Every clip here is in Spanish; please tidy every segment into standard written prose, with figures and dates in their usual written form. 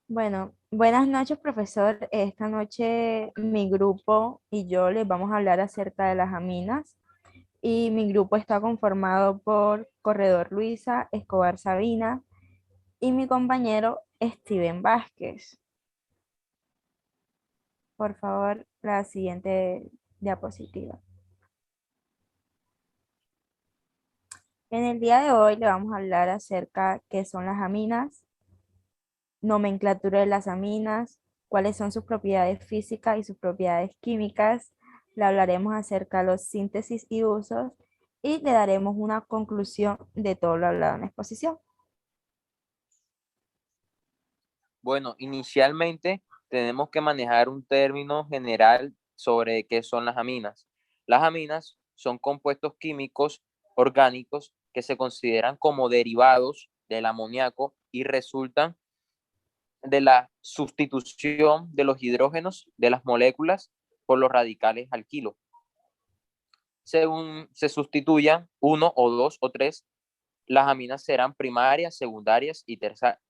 Bueno, buenas noches, profesor. Esta noche mi grupo y yo les vamos a hablar acerca de las aminas y mi grupo está conformado por Corredor Luisa, Escobar Sabina y mi compañero Steven Vázquez. Por favor, la siguiente diapositiva. En el día de hoy le vamos a hablar acerca qué son las aminas, nomenclatura de las aminas, cuáles son sus propiedades físicas y sus propiedades químicas. Le hablaremos acerca de los síntesis y usos y le daremos una conclusión de todo lo hablado en la exposición. Bueno, inicialmente tenemos que manejar un término general sobre qué son las aminas. Las aminas son compuestos químicos orgánicos que se consideran como derivados del amoníaco y resultan de la sustitución de los hidrógenos de las moléculas por los radicales alquilo. Según se sustituyan uno o dos o tres, las aminas serán primarias, secundarias y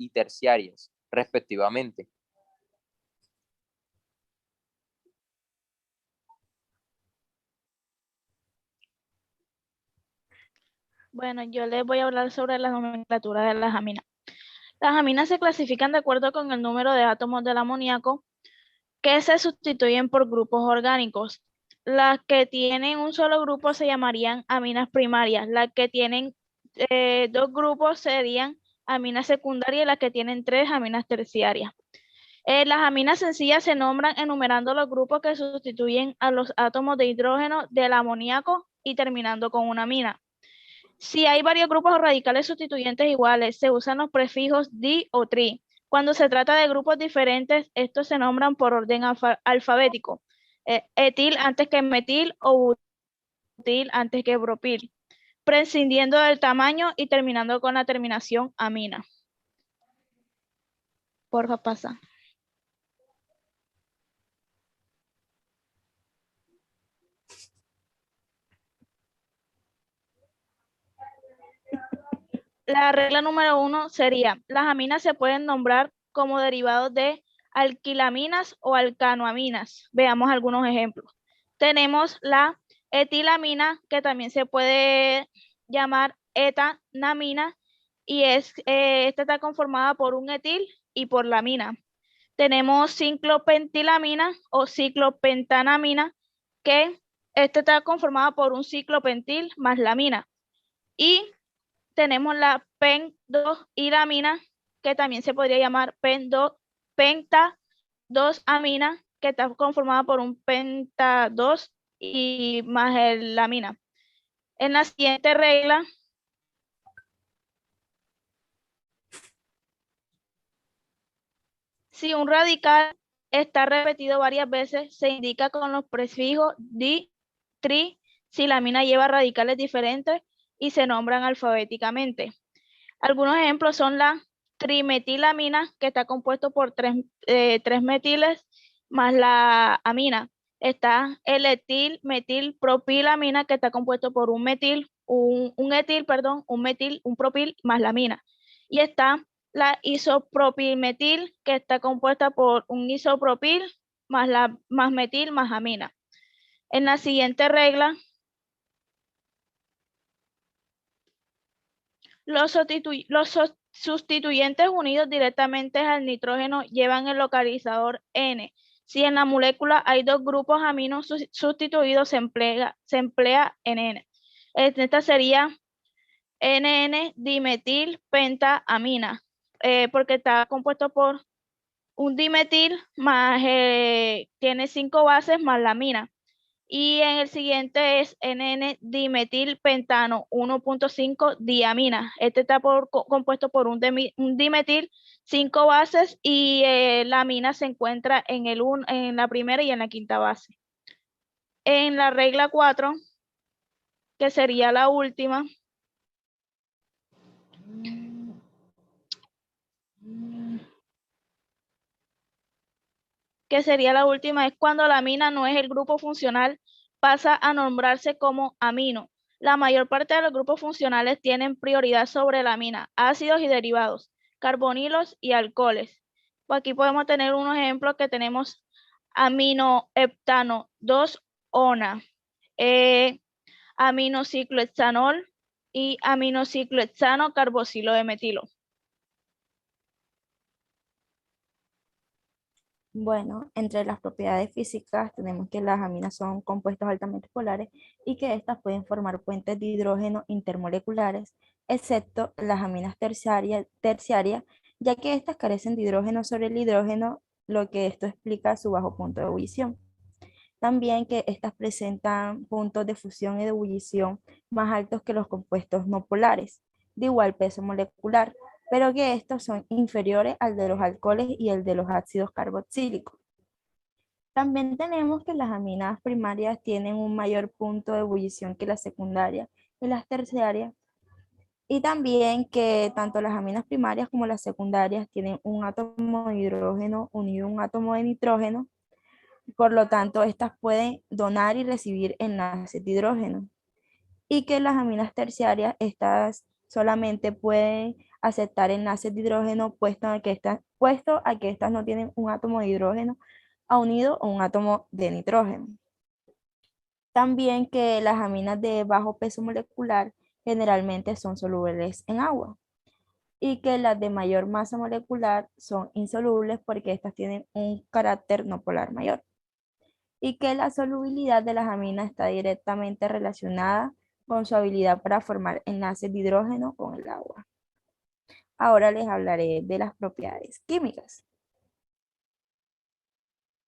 terciarias, respectivamente. Bueno, yo les voy a hablar sobre la nomenclatura de las aminas. Las aminas se clasifican de acuerdo con el número de átomos del amoníaco que se sustituyen por grupos orgánicos. Las que tienen un solo grupo se llamarían aminas primarias. Las que tienen dos grupos serían aminas secundarias y las que tienen tres, aminas terciarias. Las aminas sencillas se nombran enumerando los grupos que sustituyen a los átomos de hidrógeno del amoníaco y terminando con una amina. Si hay varios grupos radicales sustituyentes iguales, se usan los prefijos di o tri. Cuando se trata de grupos diferentes, estos se nombran por orden alfabético. Etil antes que metil o butil antes que propil, prescindiendo del tamaño y terminando con la terminación amina. Porfa, pasa. La regla número 1 sería, las aminas se pueden nombrar como derivados de alquilaminas o alcanoaminas. Veamos algunos ejemplos. Tenemos la etilamina, que también se puede llamar etanamina, y esta está conformada por un etil y por la amina. Tenemos ciclopentilamina o ciclopentanamina, que esta está conformada por un ciclopentil más la amina. Y tenemos la pen-2-iramina, que también se podría llamar penta-2-amina, que está conformada por un penta-2 y más la amina. En la siguiente regla, si un radical está repetido varias veces, se indica con los prefijos di, tri, si la amina lleva radicales diferentes y se nombran alfabéticamente. Algunos ejemplos son la trimetilamina, que está compuesto por tres metiles más la amina. Está el etil-metil-propilamina, que está compuesto por un metil, un etil, perdón, un metil, un propil más la amina. Y está la isopropilmetil, que está compuesta por un isopropil más metil más amina. En la siguiente regla, los sustituyentes unidos directamente al nitrógeno llevan el localizador N. Si en la molécula hay dos grupos aminos sustituidos, se emplea NN. Esta sería NN-dimetil pentaamina, porque está compuesto por un dimetil más, tiene 5 bases más la amina. Y en el siguiente es NN-dimetilpentano 1.5 diamina. Este está compuesto por un dimetil, 5 bases y la amina se encuentra en la primera y en la quinta base. En la regla 4, que sería la última, es cuando la amina no es el grupo funcional, pasa a nombrarse como amino. La mayor parte de los grupos funcionales tienen prioridad sobre la amina, ácidos y derivados, carbonilos y alcoholes. Pues aquí podemos tener unos ejemplos que tenemos aminoheptano 2-ona, aminociclohexanol y aminociclohexano carboxilo de metilo. Bueno, entre las propiedades físicas tenemos que las aminas son compuestos altamente polares y que éstas pueden formar puentes de hidrógeno intermoleculares, excepto las aminas terciarias, ya que éstas carecen de hidrógeno sobre el hidrógeno, lo que esto explica su bajo punto de ebullición. También que éstas presentan puntos de fusión y de ebullición más altos que los compuestos no polares, de igual peso molecular, pero que estos son inferiores al de los alcoholes y el de los ácidos carboxílicos. También tenemos que las aminas primarias tienen un mayor punto de ebullición que las secundarias y las terciarias, y también que tanto las aminas primarias como las secundarias tienen un átomo de hidrógeno unido a un átomo de nitrógeno. Por lo tanto, estas pueden donar y recibir enlaces de hidrógeno. Y que las aminas terciarias, estas solamente pueden aceptar enlaces de hidrógeno puesto a que estas no tienen un átomo de hidrógeno unido a un átomo de nitrógeno. También que las aminas de bajo peso molecular generalmente son solubles en agua y que las de mayor masa molecular son insolubles porque estas tienen un carácter no polar mayor, y que la solubilidad de las aminas está directamente relacionada con su habilidad para formar enlaces de hidrógeno con el agua. Ahora les hablaré de las propiedades químicas.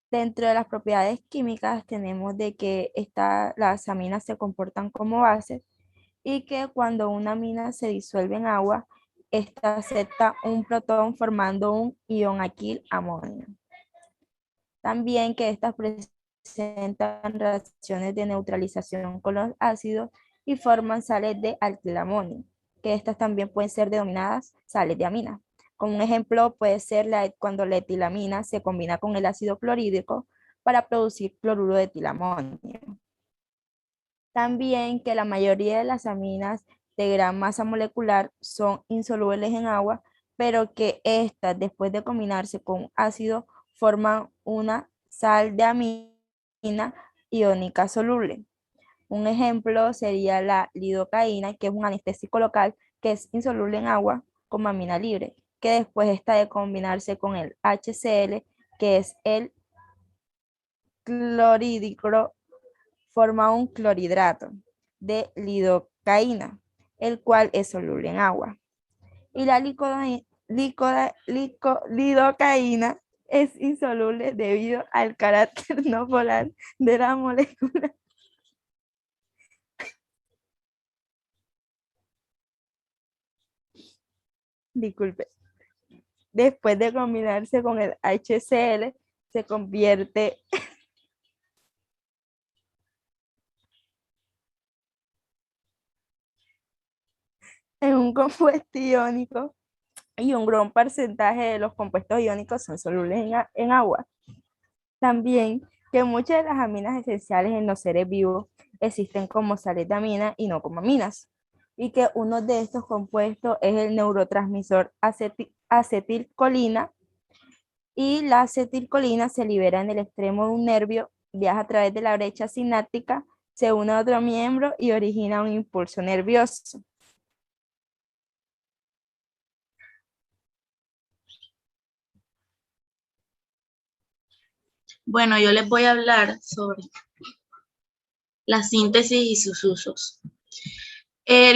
Dentro de las propiedades químicas tenemos de que las aminas se comportan como bases y que cuando una amina se disuelve en agua, esta acepta un protón formando un ion alquil amonio. También que estas presentan reacciones de neutralización con los ácidos y forman sales de alquilamonio, que estas también pueden ser denominadas sales de amina. Como un ejemplo puede ser cuando la etilamina se combina con el ácido clorhídrico para producir cloruro de etilamonio. También que la mayoría de las aminas de gran masa molecular son insolubles en agua, pero que estas, después de combinarse con ácido, forman una sal de amina iónica soluble. Un ejemplo sería la lidocaína, que es un anestésico local que es insoluble en agua como amina libre, que después está de combinarse con el HCl, que es el clorhídrico, forma un clorhidrato de lidocaína, el cual es soluble en agua. Y la lidocaína es insoluble debido al carácter no polar de la molécula. Disculpe. Después de combinarse con el HCl, se convierte en un compuesto iónico y un gran porcentaje de los compuestos iónicos son solubles en agua. También que muchas de las aminas esenciales en los seres vivos existen como sales de amina y no como aminas. Y que uno de estos compuestos es el neurotransmisor acetilcolina, y la acetilcolina se libera en el extremo de un nervio, viaja a través de la brecha sináptica, se une a otro miembro y origina un impulso nervioso. Bueno, yo les voy a hablar sobre la síntesis y sus usos.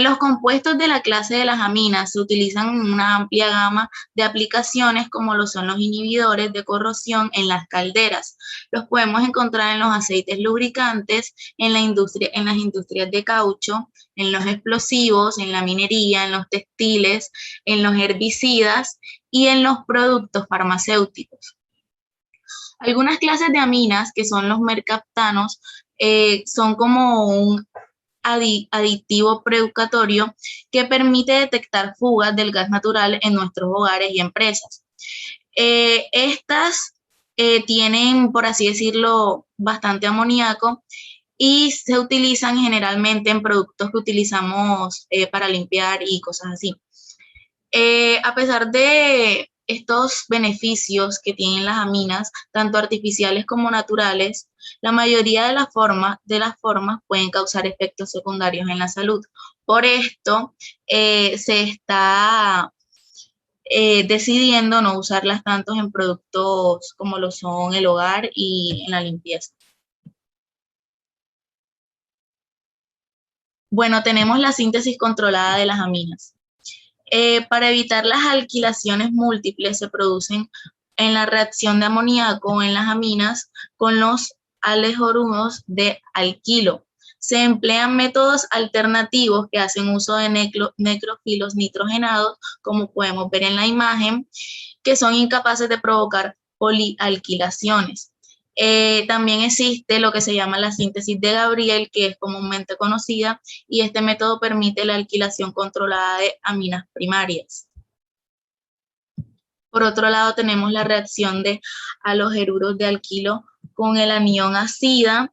Los compuestos de la clase de las aminas se utilizan en una amplia gama de aplicaciones como lo son los inhibidores de corrosión en las calderas. Los podemos encontrar en los aceites lubricantes, en las industrias de caucho, en los explosivos, en la minería, en los textiles, en los herbicidas y en los productos farmacéuticos. Algunas clases de aminas, que son los mercaptanos, son como un aditivo preeducatorio que permite detectar fugas del gas natural en nuestros hogares y empresas. Estas tienen, por así decirlo, bastante amoníaco y se utilizan generalmente en productos que utilizamos para limpiar y cosas así. A pesar de estos beneficios que tienen las aminas, tanto artificiales como naturales, la mayoría de las formas pueden causar efectos secundarios en la salud. Por esto, se está decidiendo no usarlas tanto en productos como lo son el hogar y en la limpieza. Bueno, tenemos la síntesis controlada de las aminas. Para evitar las alquilaciones múltiples se producen en la reacción de amoníaco en las aminas con los alejoruros de alquilo. Se emplean métodos alternativos que hacen uso de necrofilos nitrogenados, como podemos ver en la imagen, que son incapaces de provocar polialquilaciones. También existe lo que se llama la síntesis de Gabriel, que es comúnmente conocida, y este método permite la alquilación controlada de aminas primarias. Por otro lado, tenemos la reacción de halogeruros de alquilo con el anión acida.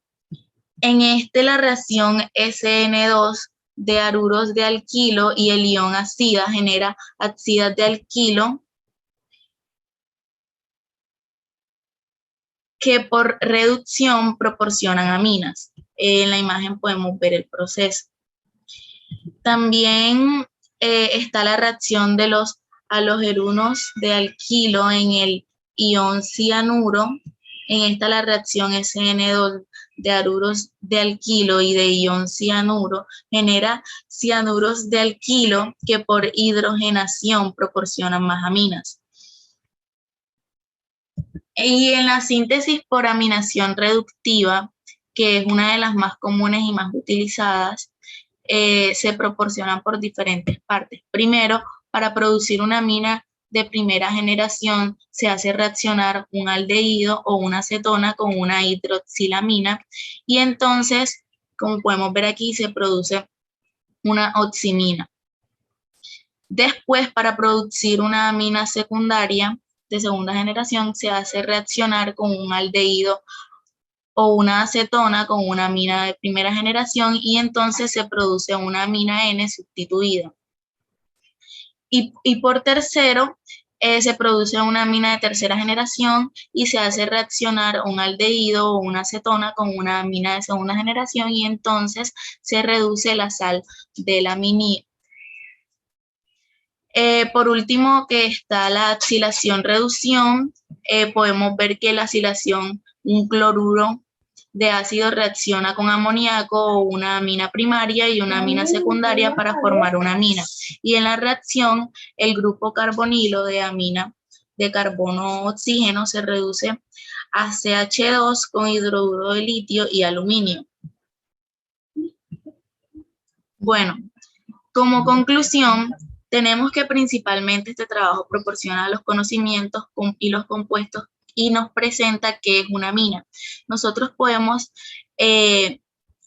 En la reacción SN2 de aruros de alquilo y el ion acida genera ácidas de alquilo, que por reducción proporcionan aminas. En la imagen podemos ver el proceso. También está la reacción de los halogeruros de alquilo en el ion cianuro. En esta la reacción SN2 de aruros de alquilo y de ion cianuro genera cianuros de alquilo que por hidrogenación proporcionan más aminas. Y en la síntesis por aminación reductiva, que es una de las más comunes y más utilizadas, se proporcionan por diferentes partes. Primero, para producir una amina de primera generación, se hace reaccionar un aldehído o una acetona con una hidroxilamina y entonces, como podemos ver aquí, se produce una oximina. Después, para producir una amina secundaria de segunda generación, se hace reaccionar con un aldehído o una acetona con una amina de primera generación y entonces se produce una amina N sustituida. Y por tercero, se produce una amina de tercera generación y se hace reaccionar un aldehído o una acetona con una amina de segunda generación y entonces se reduce la sal de la aminina. Por último, que está la acilación-reducción. Podemos ver que la acilación, un cloruro de ácido reacciona con amoníaco o una amina primaria y una amina secundaria para formar una amina. Y en la reacción, el grupo carbonilo de amina de carbono-oxígeno se reduce a CH2 con hidruro de litio y aluminio. Bueno, como conclusión, tenemos que principalmente este trabajo proporciona los conocimientos y los compuestos y nos presenta qué es una amina. Nosotros podemos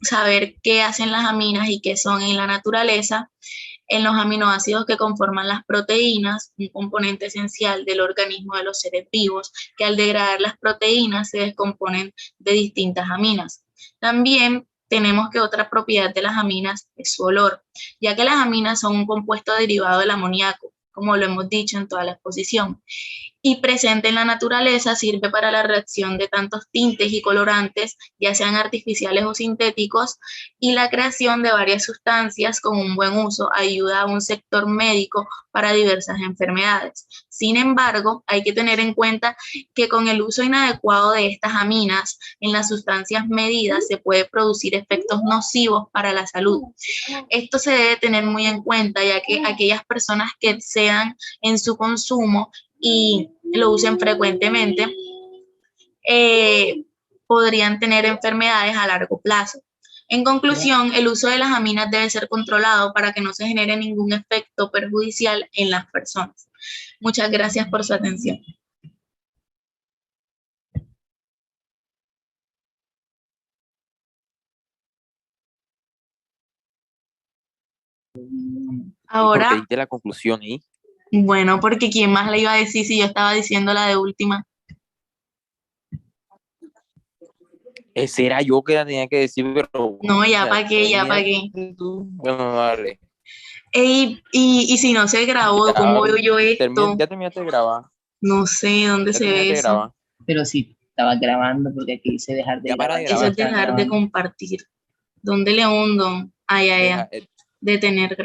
saber qué hacen las aminas y qué son en la naturaleza, en los aminoácidos que conforman las proteínas, un componente esencial del organismo de los seres vivos, que al degradar las proteínas se descomponen de distintas aminas. También tenemos que otra propiedad de las aminas es su olor, ya que las aminas son un compuesto derivado del amoníaco, como lo hemos dicho en toda la exposición, y presente en la naturaleza sirve para la reacción de tantos tintes y colorantes, ya sean artificiales o sintéticos, y la creación de varias sustancias con un buen uso ayuda a un sector médico para diversas enfermedades. Sin embargo, hay que tener en cuenta que con el uso inadecuado de estas aminas en las sustancias medidas se puede producir efectos nocivos para la salud. Esto se debe tener muy en cuenta, ya que aquellas personas que excedan en su consumo y lo usen frecuentemente, podrían tener enfermedades a largo plazo. En conclusión, el uso de las aminas debe ser controlado para que no se genere ningún efecto perjudicial en las personas. Muchas gracias por su atención. Ahora, ¿por qué diste la conclusión ahí? Bueno, porque ¿quién más le iba a decir si yo estaba diciendo la de última? Ese era yo que la tenía que decir, pero... No, ya para qué, ya para qué. Bueno, vale. Y si no se grabó, ¿cómo veo yo esto? Ya terminaste de grabar. No sé dónde Ya se ve terminaste de eso. grabar. Pero sí, estaba grabando porque aquí dice dejar de Ya para grabar. de Eso grabar. es dejar de compartir. ¿Dónde le hundo? Ay, ay, ay. Deja- Detener